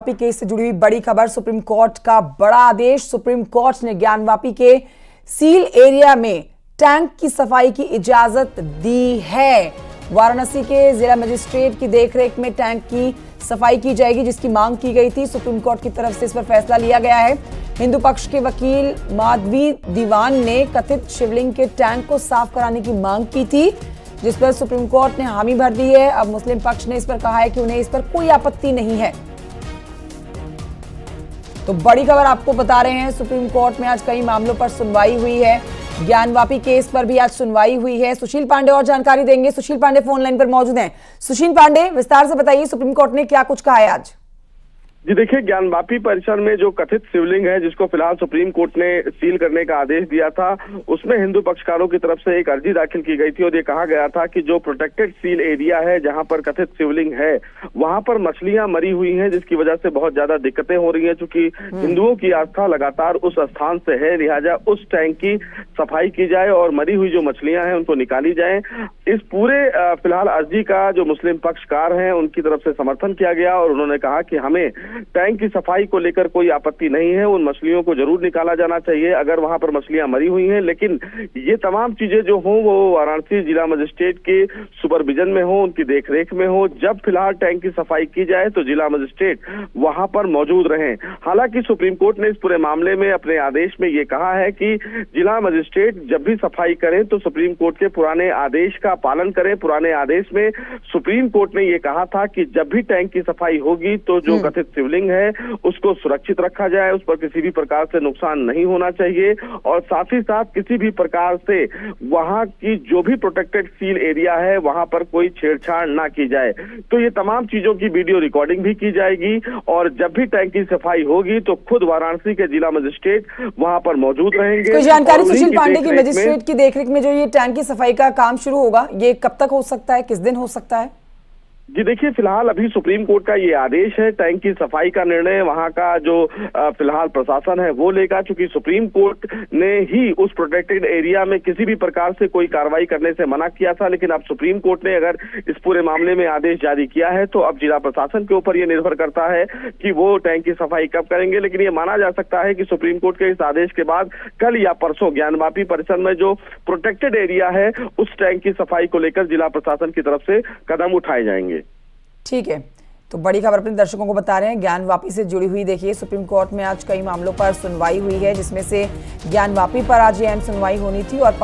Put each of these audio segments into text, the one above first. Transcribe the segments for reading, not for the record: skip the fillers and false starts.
Gyanvapi case से जुड़ी हुई बड़ी खबर। सुप्रीम कोर्ट का बड़ा आदेश। सुप्रीम कोर्ट ने ज्ञानवापी के सील एरिया में टैंक की सफाई की इजाजत दी है। वाराणसी के जिला मजिस्ट्रेट की देखरेख में टैंक की सफाई की जाएगी, जिसकी मांग की गई थी। सुप्रीम कोर्ट की तरफ से इस पर फैसला लिया गया है। हिंदू पक्ष के वकील माधवी दीवान ने कथित शिवलिंग के टैंक को साफ कराने की मांग की थी, जिस पर सुप्रीम कोर्ट ने हामी भर दी है। अब मुस्लिम पक्ष ने इस पर कहा है कि उन्हें इस पर कोई आपत्ति नहीं है। तो बड़ी खबर आपको बता रहे हैं, सुप्रीम कोर्ट में आज कई मामलों पर सुनवाई हुई है। ज्ञानवापी केस पर भी आज सुनवाई हुई है। सुशील पांडे और जानकारी देंगे। सुशील पांडे फोन लाइन पर मौजूद हैं। सुशील पांडे, विस्तार से बताइए, सुप्रीम कोर्ट ने क्या कुछ कहा है आज? जी देखिए, ज्ञानवापी परिसर में जो कथित शिवलिंग है, जिसको फिलहाल सुप्रीम कोर्ट ने सील करने का आदेश दिया था, उसमें हिंदू पक्षकारों की तरफ से एक अर्जी दाखिल की गई थी और ये कहा गया था कि जो प्रोटेक्टेड सील एरिया है, जहां पर कथित शिवलिंग है, वहां पर मछलियां मरी हुई हैं, जिसकी वजह से बहुत ज्यादा दिक्कतें हो रही हैं। चूंकि हिंदुओं की आस्था लगातार उस स्थान से है, लिहाजा उस टैंक की सफाई की जाए और मरी हुई जो मछलियां हैं उनको निकाली जाए। इस पूरे फिलहाल अर्जी का जो मुस्लिम पक्षकार हैं उनकी तरफ से समर्थन किया गया और उन्होंने कहा कि हमें टैंक की सफाई को लेकर कोई आपत्ति नहीं है, उन मछलियों को जरूर निकाला जाना चाहिए अगर वहां पर मछलियां मरी हुई हैं, लेकिन ये तमाम चीजें जो हों वो वाराणसी जिला मजिस्ट्रेट के सुपरविजन में हो, उनकी देखरेख में हो। जब फिलहाल टैंक की सफाई की जाए तो जिला मजिस्ट्रेट वहां पर मौजूद रहें। हालांकि सुप्रीम कोर्ट ने इस पूरे मामले में अपने आदेश में ये कहा है कि जिला मजिस्ट्रेट जब भी सफाई करें तो सुप्रीम कोर्ट के पुराने आदेश का पालन करें। पुराने आदेश में सुप्रीम कोर्ट ने ये कहा था कि जब भी टैंक की सफाई होगी तो जो कथित शिवलिंग है उसको सुरक्षित रखा जाए, उस पर किसी भी प्रकार से नुकसान नहीं होना चाहिए और साथ ही साथ किसी भी प्रकार से वहां की जो भी प्रोटेक्टेड सील एरिया है वहां पर कोई छेड़छाड़ ना की जाए। तो ये तमाम चीजों की वीडियो रिकॉर्डिंग भी की जाएगी और जब भी टैंक की सफाई होगी तो खुद वाराणसी के जिला मजिस्ट्रेट वहां पर मौजूद रहेंगे। कोई जानकारी सुशील पांडे की मजिस्ट्रेट की देखरेख में जो ये टैंक की सफाई का काम शुरू होगा, ये कब तक हो सकता है, किस दिन हो सकता है? जी देखिए, फिलहाल अभी सुप्रीम कोर्ट का ये आदेश है। टैंक की सफाई का निर्णय वहां का जो फिलहाल प्रशासन है वो लेगा, क्योंकि सुप्रीम कोर्ट ने ही उस प्रोटेक्टेड एरिया में किसी भी प्रकार से कोई कार्रवाई करने से मना किया था। लेकिन अब सुप्रीम कोर्ट ने अगर इस पूरे मामले में आदेश जारी किया है तो अब जिला प्रशासन के ऊपर ये निर्भर करता है कि वो टैंक की सफाई कब करेंगे। लेकिन ये माना जा सकता है कि सुप्रीम कोर्ट के इस आदेश के बाद कल या परसों ज्ञानवापी परिसर में जो प्रोटेक्टेड एरिया है उस टैंक की सफाई को लेकर जिला प्रशासन की तरफ से कदम उठाए जाएंगे। ठीक है, तो बड़ी खबर अपने दर्शकों को बता रहे हैं ज्ञानवापी से जुड़ी हुई। देखिए, सुप्रीम कोर्ट में आज कई मामलों पर सुनवाई हुई है, जिसमें से ज्ञानवापी पर आज ये अहम सुनवाई होनी थी और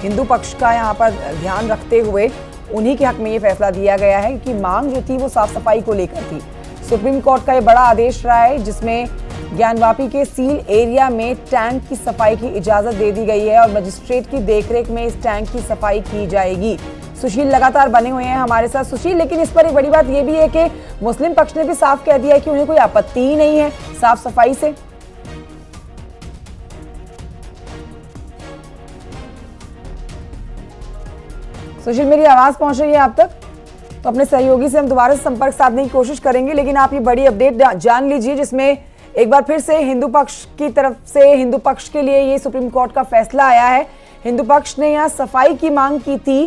हिंदू पक्ष का यहाँ पर ध्यान रखते हुए उन्हीं के हक में ये फैसला दिया गया है कि मांग जो थी वो साफ सफाई को लेकर थी। सुप्रीम कोर्ट का ये बड़ा आदेश रहा है, जिसमें ज्ञानवापी के सील एरिया में टैंक की सफाई की इजाजत दे दी गई है और मजिस्ट्रेट की देखरेख में इस टैंक की सफाई की जाएगी। सुशील लगातार बने हुए हैं हमारे साथ। सुशील, लेकिन इस पर एक बड़ी बात यह भी है कि मुस्लिम पक्ष ने भी साफ कह दिया है कि उन्हें कोई आपत्ति ही नहीं है साफ सफाई से। सुशील, मेरी आवाज पहुंच रही है आप तक? तो अपने सहयोगी से हम दोबारा संपर्क साधने की कोशिश करेंगे, लेकिन आप ये बड़ी अपडेट जान लीजिए, जिसमें एक बार फिर से हिंदू पक्ष की तरफ से हिंदू पक्ष के लिए ये सुप्रीम कोर्ट का फैसला आया है। हिंदू पक्ष ने यहाँ सफाई की मांग की थी।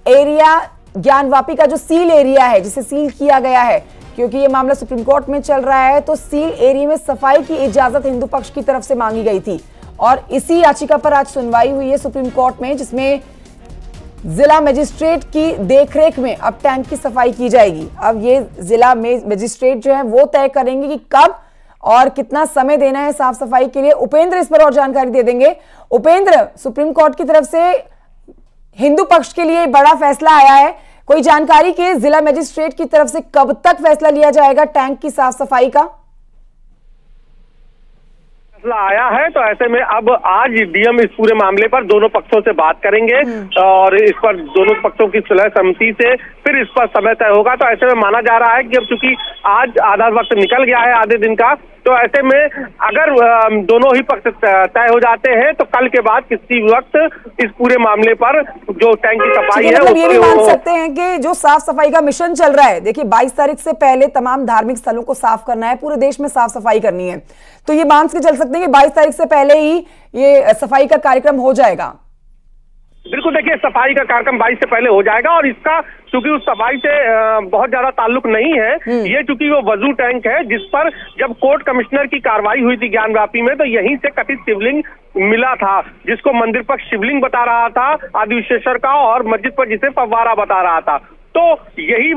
एरिया ज्ञानवापी का जो सील एरिया है, जिसे सील किया गया है, क्योंकि ये मामला सुप्रीम कोर्ट में चल रहा है, तो सील एरिया में सफाई की इजाजत हिंदू पक्ष की तरफ से मांगी गई थी और इसी याचिका पर आज सुनवाई हुई है सुप्रीम कोर्ट में, जिसमें जिला मजिस्ट्रेट की देखरेख में अब टैंक की सफाई की जाएगी। अब ये जिला मजिस्ट्रेट जो है वो तय करेंगे कि कब और कितना समय देना है साफ सफाई के लिए। उपेंद्र इस पर और जानकारी दे देंगे। उपेंद्र, सुप्रीम कोर्ट की तरफ से हिंदू पक्ष के लिए बड़ा फैसला आया है, कोई जानकारी कि जिला मजिस्ट्रेट की तरफ से कब तक फैसला लिया जाएगा टैंक की साफ सफाई का? फैसला आया है, तो ऐसे में अब आज डीएम इस पूरे मामले पर दोनों पक्षों से बात करेंगे और इस पर दोनों पक्षों की सुलह सहमति से फिर इस पर समय तय होगा। तो ऐसे में माना जा रहा है कि अब चूंकि आज आधा वक्त निकल गया है, आधे दिन का, तो ऐसे में अगर दोनों ही पक्ष तय हो जाते हैं तो कल के बाद किसी वक्त इस पूरे मामले पर जो टैंक की सफाई है मतलब ये भी मान सकते हैं कि जो साफ सफाई का मिशन चल रहा है, देखिए 22 तारीख से पहले तमाम धार्मिक स्थलों को साफ करना है, पूरे देश में साफ सफाई करनी है, तो ये मान के चल सकते हैं कि 22 तारीख से पहले ही ये सफाई का कार्यक्रम हो जाएगा। बिल्कुल, देखिए सफाई का कार्यक्रम 22 से पहले हो जाएगा और इसका क्योंकि उस सफाई से बहुत ज्यादा ताल्लुक नहीं है। ये चूंकि वो वजू टैंक है जिस पर जब कोर्ट कमिश्नर की कार्रवाई हुई थी ज्ञानवापी में, तो यहीं से कथित शिवलिंग मिला था, जिसको मंदिर पक्ष शिवलिंग बता रहा था आदि विशेषर का, और मस्जिद पर जिसे फव्वारा बता रहा था। तो यही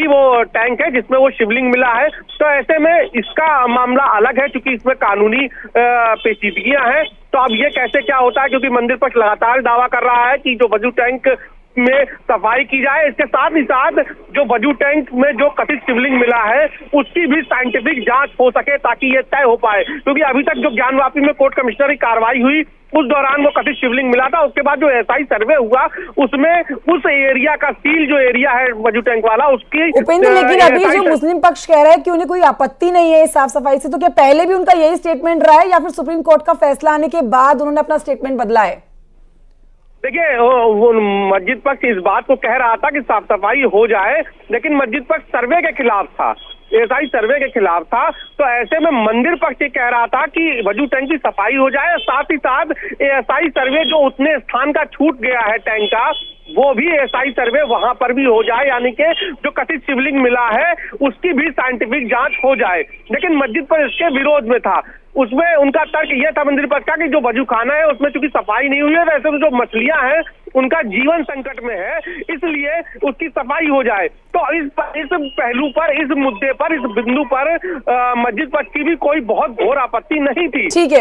वो टैंक है जिसमें वो शिवलिंग मिला है। तो ऐसे में इसका मामला अलग है क्योंकि इसमें कानूनी पेचीदगियां हैं। तो अब ये कैसे क्या होता है, क्योंकि मंदिर पक्ष लगातार दावा कर रहा है कि जो वजू टैंक में सफाई की जाए, इसके साथ ही साथ जो वजू टैंक में जो कथित शिवलिंग मिला है उसकी भी साइंटिफिक जांच हो सके ताकि ये तय हो पाए। क्योंकि अभी तक जो ज्ञानवापी में कोर्ट कमिश्नर की कार्रवाई हुई उस दौरान वो कथित शिवलिंग मिला था। उसके बाद जो एसआई सर्वे हुआ उसमें उस एरिया का सील जो एरिया है वजू टैंक वाला उसकी उपेंद्र, लेकिन अभी जो मुस्लिम पक्ष कह रहा है कि उन्हें कोई आपत्ति नहीं है साफ सफाई से, तो क्या पहले भी उनका यही स्टेटमेंट रहा है या फिर सुप्रीम कोर्ट का फैसला आने के बाद उन्होंने अपना स्टेटमेंट बदला है? देखिए, वो मस्जिद पक्ष इस बात को कह रहा था कि साफ सफाई हो जाए, लेकिन मस्जिद पक्ष सर्वे के खिलाफ था, एसआई सर्वे के खिलाफ था। तो ऐसे में मंदिर पक्ष ये कह रहा था कि वजू टैंक की सफाई हो जाए, साथ ही साथ एसआई सर्वे जो उतने स्थान का छूट गया है टैंक का, वो भी एसआई सर्वे वहां पर भी हो जाए, यानी कि जो कथित शिवलिंग मिला है उसकी भी साइंटिफिक जांच हो जाए। लेकिन मस्जिद पर इसके विरोध में था। उसमें उनका तर्क यह था मंदिर पक्ष का कि जो वजू खाना है उसमें चूंकि सफाई नहीं हुई है, वैसे तो जो मछलियां हैं उनका जीवन संकट में है, इसलिए उसकी सफाई हो जाए। तो इस पहलू पर, इस मुद्दे पर, इस बिंदु पर मस्जिद पक्ष की भी कोई बहुत घोर आपत्ति नहीं थी। ठीक है।